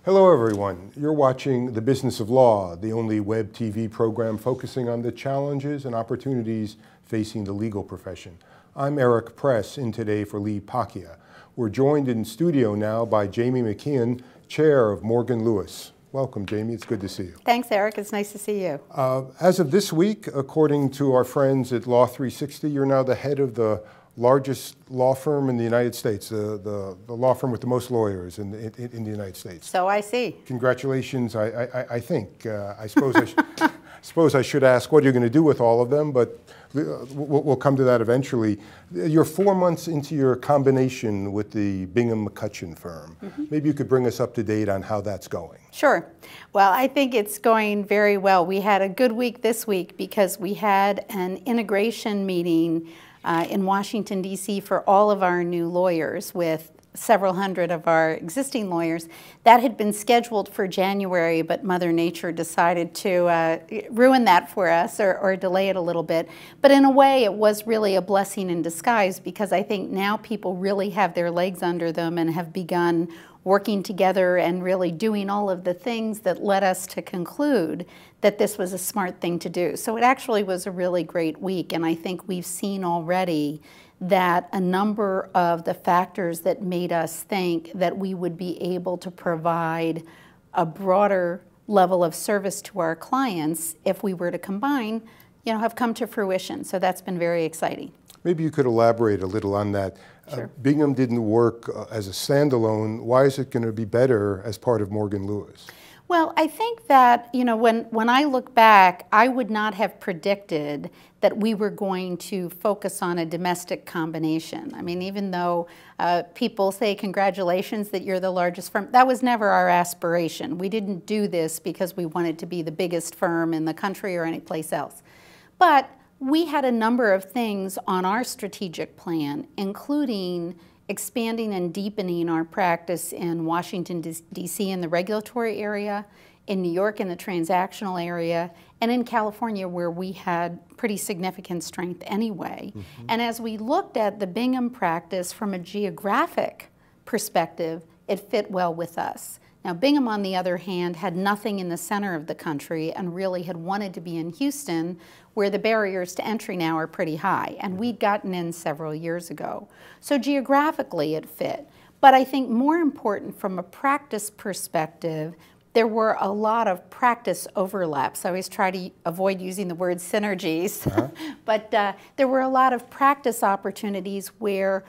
Hello everyone. You're watching The Business of Law, the only web TV program focusing on the challenges and opportunities facing the legal profession. I'm Aric Press, in today for Lee Bockius. We're joined in studio now by Jami McKeon, Chair of Morgan Lewis. Welcome, Jami. It's good to see you. Thanks, Aric. It's nice to see you. As of this week, according to our friends at Law 360, you're now the head of the largest law firm in the United States, the law firm with the most lawyers in the United States. So I see. Congratulations, I think. I suppose I should ask what you're going to do with all of them, but we'll come to that eventually. You're 4 months into your combination with the Bingham McCutchen firm. Maybe you could bring us up to date on how that's going. Sure. Well, I think it's going very well. We had a good week this week because we had an integration meeting in Washington, D.C. for all of our new lawyers with several hundred of our existing lawyers. That had been scheduled for January, but Mother Nature decided to ruin that for us or delay it a little bit. But in a way, it was really a blessing in disguise because I think now people really have their legs under them and have begun working together and really doing all of the things that led us to conclude that this was a smart thing to do. So it actually was a really great week, and I think we've seen already that a number of the factors that made us think that we would be able to provide a broader level of service to our clients if we were to combine, have come to fruition. So that's been very exciting. Maybe you could elaborate a little on that. Sure. Bingham didn't work as a standalone. Why is it going to be better as part of Morgan Lewis? Well, I think that, when I look back, I would not have predicted that we were going to focus on a domestic combination. I mean, even though people say congratulations that you're the largest firm, that was never our aspiration. We didn't do this because we wanted to be the biggest firm in the country or any place else. But we had a number of things on our strategic plan, including expanding and deepening our practice in Washington, D.C. in the regulatory area, in New York in the transactional area, and in California where we had pretty significant strength anyway. And as we looked at the Bingham practice from a geographic perspective, it fit well with us. Now, Bingham, on the other hand, had nothing in the center of the country and really had wanted to be in Houston, where the barriers to entry now are pretty high, and we'd gotten in several years ago. So geographically, it fit. But I think more important from a practice perspective, there were a lot of practice overlaps. I always try to avoid using the word synergies, but there were a lot of practice opportunities where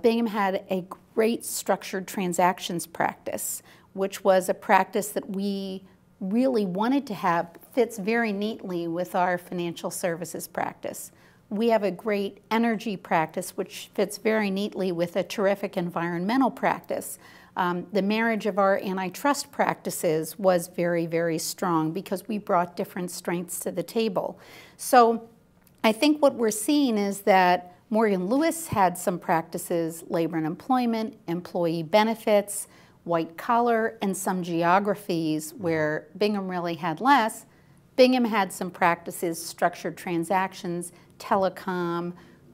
Bingham had a great structured transactions practice, which was a practice that we really wanted to have, fits very neatly with our financial services practice. We have a great energy practice, which fits very neatly with a terrific environmental practice. The marriage of our antitrust practices was very, very strong because we brought different strengths to the table. So I think what we're seeing is that Morgan Lewis had some practices, labor and employment, employee benefits, white collar, and some geographies where Bingham really had less. Bingham had some practices, structured transactions, telecom,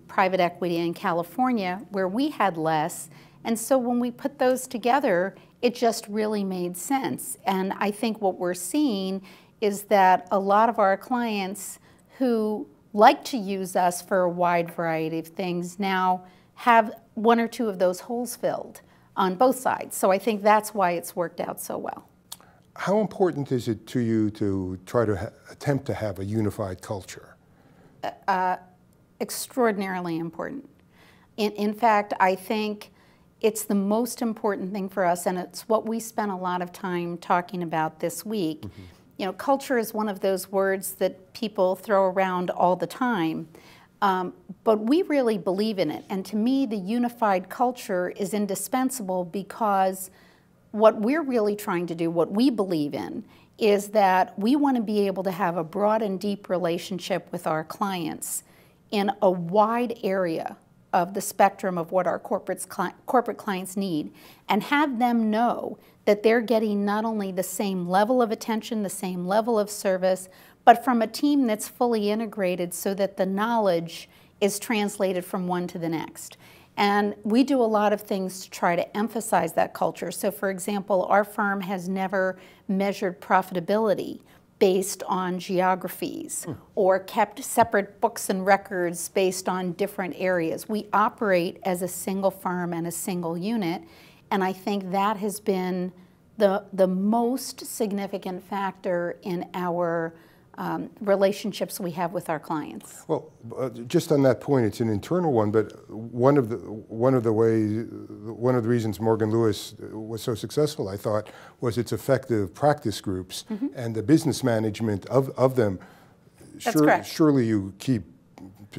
private equity in California, where we had less. And so when we put those together, it just really made sense. And I think what we're seeing is that a lot of our clients who like to use us for a wide variety of things now have one or two of those holes filled on both sides. So I think that's why it's worked out so well. How important is it to you to try to attempt to have a unified culture? Extraordinarily important. In fact, I think it's the most important thing for us, and it's what we spent a lot of time talking about this week. Culture is one of those words that people throw around all the time. But we really believe in it. And to me, the unified culture is indispensable because what we're really trying to do, what we believe in, is that we want to be able to have a broad and deep relationship with our clients in a wide area of the spectrum of what our corporate clients need, and have them know that they're getting not only the same level of attention, the same level of service, but from a team that's fully integrated so that the knowledge is translated from one to the next. And we do a lot of things to try to emphasize that culture. So for example, our firm has never measured profitability based on geographies or kept separate books and records based on different areas. We operate as a single firm and a single unit, and I think that has been the most significant factor in our relationships we have with our clients. Well, just on that point, it's an internal one, but one of the reasons Morgan Lewis was so successful, I thought, was its effective practice groups and the business management of them. That's correct. Surely you keep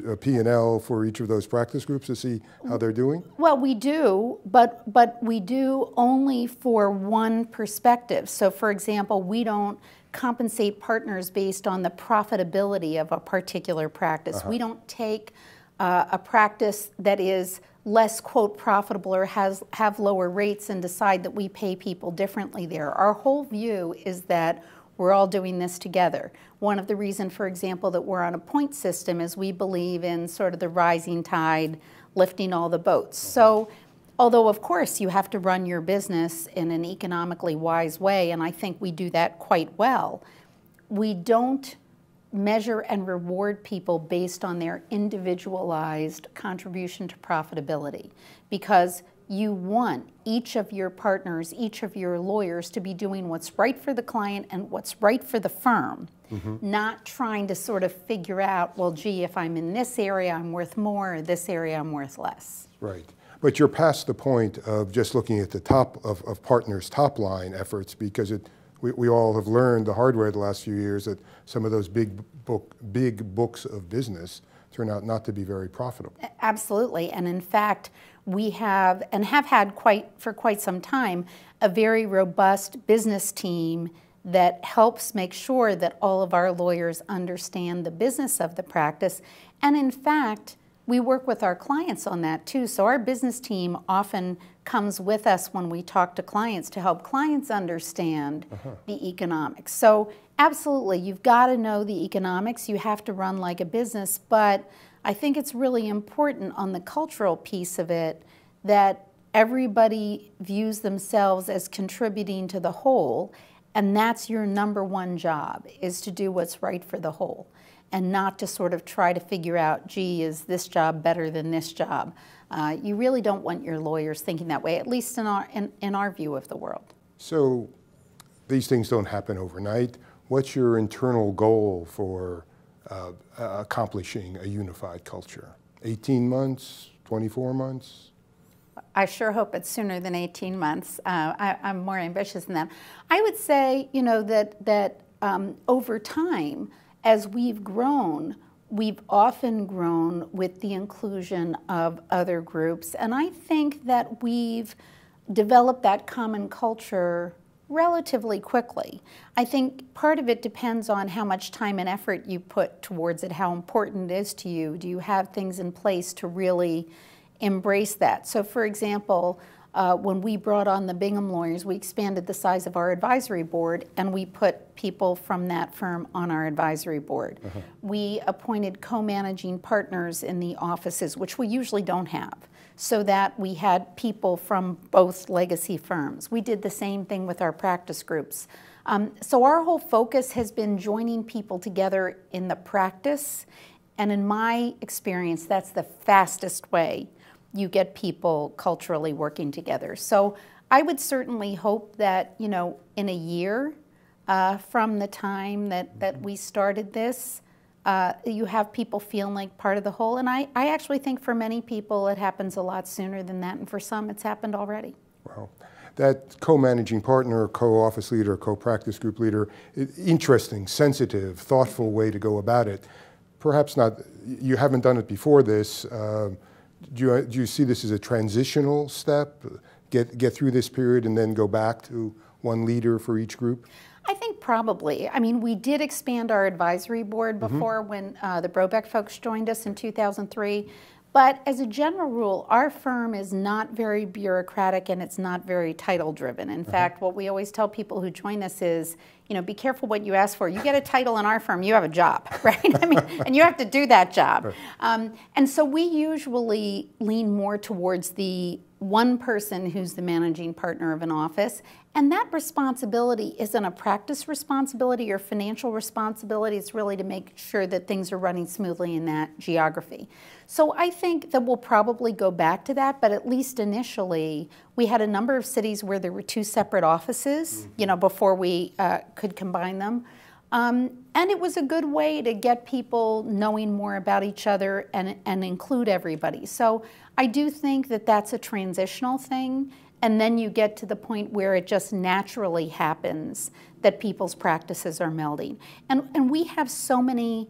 a P&L for each of those practice groups to see how they're doing? Well, we do, but we do only for one perspective. So for example, we don't compensate partners based on the profitability of a particular practice. We don't take a practice that is less, quote, profitable or have lower rates and decide that we pay people differently there. Our whole view is that we're all doing this together. One of the reasons, for example, that we're on a point system is we believe in sort of the rising tide lifting all the boats. So although, of course, you have to run your business in an economically wise way, and I think we do that quite well, we don't measure and reward people based on their individualized contribution to profitability, because you want each of your partners, each of your lawyers to be doing what's right for the client and what's right for the firm, not trying to sort of figure out, well, gee, if I'm in this area, I'm worth more, or this area, I'm worth less. Right. But you're past the point of just looking at the top of partners' top line efforts, because we all have learned the hard way the last few years that some of those big books of business turn out not to be very profitable. Absolutely, and in fact, we have, and have had for quite some time, a very robust business team that helps make sure that all of our lawyers understand the business of the practice. And in fact, we work with our clients on that too. So our business team often comes with us when we talk to clients to help clients understand the economics. So absolutely, you've got to know the economics. You have to run like a business, but I think it's really important on the cultural piece of it that everybody views themselves as contributing to the whole, and that's your number one job, is to do what's right for the whole, and not to sort of try to figure out, gee, is this job better than this job? You really don't want your lawyers thinking that way, at least in our view of the world. So these things don't happen overnight. What's your internal goal for accomplishing a unified culture? 18 months, 24 months? I sure hope it's sooner than 18 months. I'm more ambitious than that. I would say, you know, that over time, as we've grown, we've often grown with the inclusion of other groups. And I think that we've developed that common culture relatively quickly. I think part of it depends on how much time and effort you put towards it, how important it is to you. Do you have things in place to really embrace that? So for example, when we brought on the Bingham lawyers, we expanded the size of our advisory board, and we put people from that firm on our advisory board. We appointed co-managing partners in the offices, which we usually don't have, so that we had people from both legacy firms. We did the same thing with our practice groups. So our whole focus has been joining people together in the practice, and in my experience, that's the fastest way you get people culturally working together. So I would certainly hope that, you know, in a year from the time that we started this, you have people feeling like part of the whole. And I actually think for many people it happens a lot sooner than that, and for some it's happened already. Wow. That co-managing partner, co-office leader, co-practice group leader, interesting, sensitive, thoughtful way to go about it. Perhaps not, you haven't done it before this. Do you see this as a transitional step? Get through this period and then go back to one leader for each group? I think probably. I mean, we did expand our advisory board before when the Brobeck folks joined us in 2003. But as a general rule, our firm is not very bureaucratic and it's not very title driven. In fact, what we always tell people who join us is, you know, be careful what you ask for. You get a title in our firm, you have a job, right? I mean, and you have to do that job. Right. And so we usually lean more towards the one person who's the managing partner of an office, and that responsibility isn't a practice responsibility or financial responsibility. It's really to make sure that things are running smoothly in that geography. So I think that we'll probably go back to that, but at least initially, we had a number of cities where there were two separate offices, you know, before we could combine them. And it was a good way to get people knowing more about each other and include everybody. So I do think that that's a transitional thing, and then you get to the point where it just naturally happens that people's practices are melding. And we have so many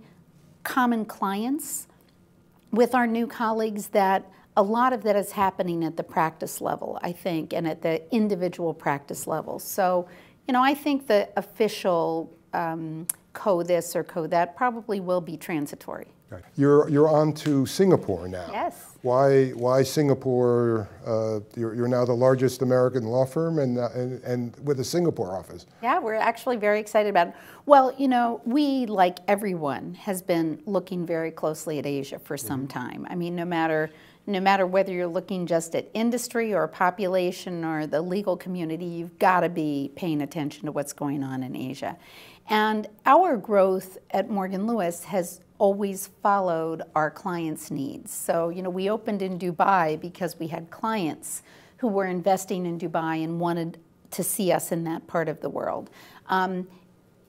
common clients with our new colleagues that a lot of that is happening at the practice level, I think, and at the individual practice level. So, you know, I think the official co-this or co-that probably will be transitory. Right. You're on to Singapore now. Yes. Why Singapore? You're now the largest American law firm and with a Singapore office. Yeah, we're actually very excited about it. Well, you know, we, like everyone, has been looking very closely at Asia for some time. I mean, no matter whether you're looking just at industry or population or the legal community, you've got to be paying attention to what's going on in Asia. And our growth at Morgan Lewis has always followed our clients' needs. So, you know, we opened in Dubai because we had clients who were investing in Dubai and wanted to see us in that part of the world.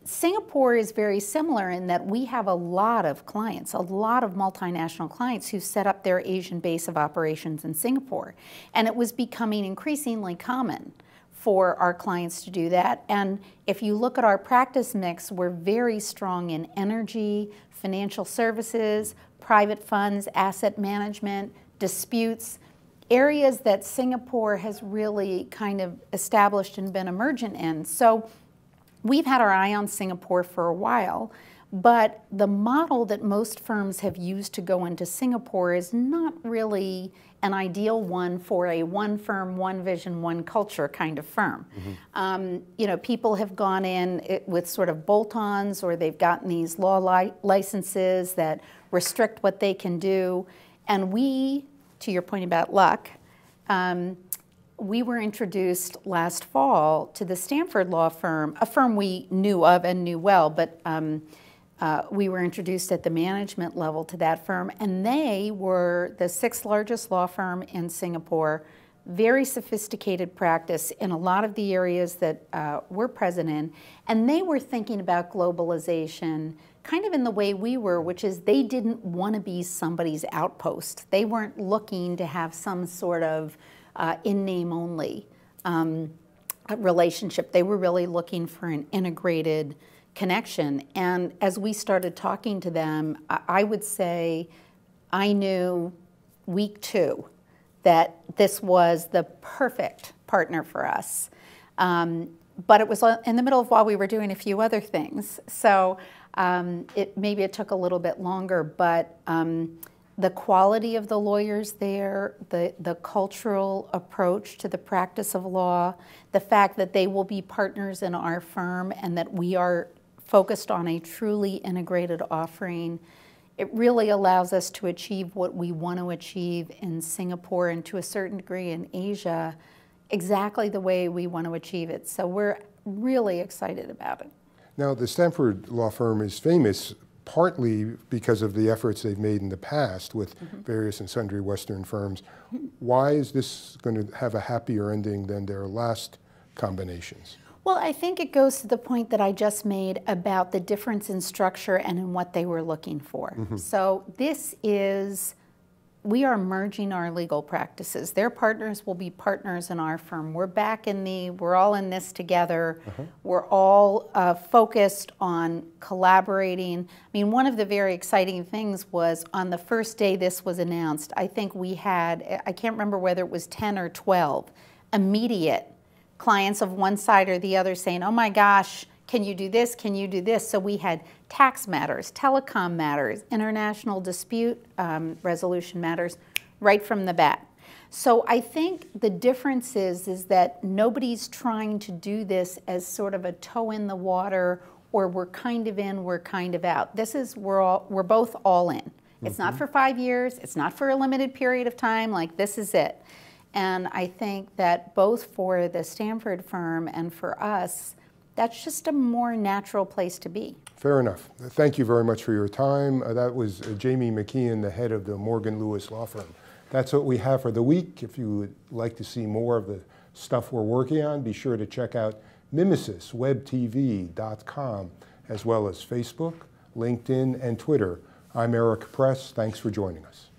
Singapore is very similar in that we have a lot of clients, a lot of multinational clients who set up their Asian base of operations in Singapore. And it was becoming increasingly common for our clients to do that. And if you look at our practice mix, we're very strong in energy, financial services, private funds, asset management, disputes, areas that Singapore has really kind of established and been emergent in. So we've had our eye on Singapore for a while, but the model that most firms have used to go into Singapore is not really an ideal one for a one firm, one vision, one culture kind of firm. You know, people have gone in with sort of bolt-ons, or they've gotten these law licenses that restrict what they can do. And we, to your point about luck, we were introduced last fall to the Stamford Law firm, a firm we knew of and knew well, but we were introduced at the management level to that firm, and they were the 6th largest law firm in Singapore, very sophisticated practice in a lot of the areas that we're present in, and they were thinking about globalization kind of in the way we were, which is they didn't want to be somebody's outpost. They weren't looking to have some sort of in name only relationship. They were really looking for an integrated connection. And as we started talking to them, I would say I knew week 2 that this was the perfect partner for us. But it was in the middle of while we were doing a few other things. So maybe it took a little bit longer, but the quality of the lawyers there, the cultural approach to the practice of law, the fact that they will be partners in our firm and that we are focused on a truly integrated offering, it really allows us to achieve what we want to achieve in Singapore and to a certain degree in Asia exactly the way we want to achieve it. So we're really excited about it. Now, the Stamford Law Firm is famous partly because of the efforts they've made in the past with various and sundry Western firms. Why is this going to have a happier ending than their last combinations? Well, I think it goes to the point that I just made about the difference in structure and in what they were looking for. So this is, we are merging our legal practices. Their partners will be partners in our firm. We're back in we're all in this together. We're all focused on collaborating. I mean, one of the very exciting things was on the first day this was announced, I think we had, I can't remember whether it was 10 or 12, immediate clients of one side or the other saying, oh my gosh, can you do this? Can you do this? So we had tax matters, telecom matters, international dispute resolution matters right from the bat. So I think the difference is that nobody's trying to do this as sort of a toe in the water, or we're kind of in, we're kind of out. This is, we're both all in. It's not for 5 years, it's not for a limited period of time, like this is it. And I think that both for the Stamford firm and for us, that's just a more natural place to be. Fair enough. Thank you very much for your time. That was Jami McKeon, the head of the Morgan Lewis Law Firm. That's what we have for the week. If you would like to see more of the stuff we're working on, be sure to check out mimesiswebtv.com, as well as Facebook, LinkedIn, and Twitter. I'm Aric Press. Thanks for joining us.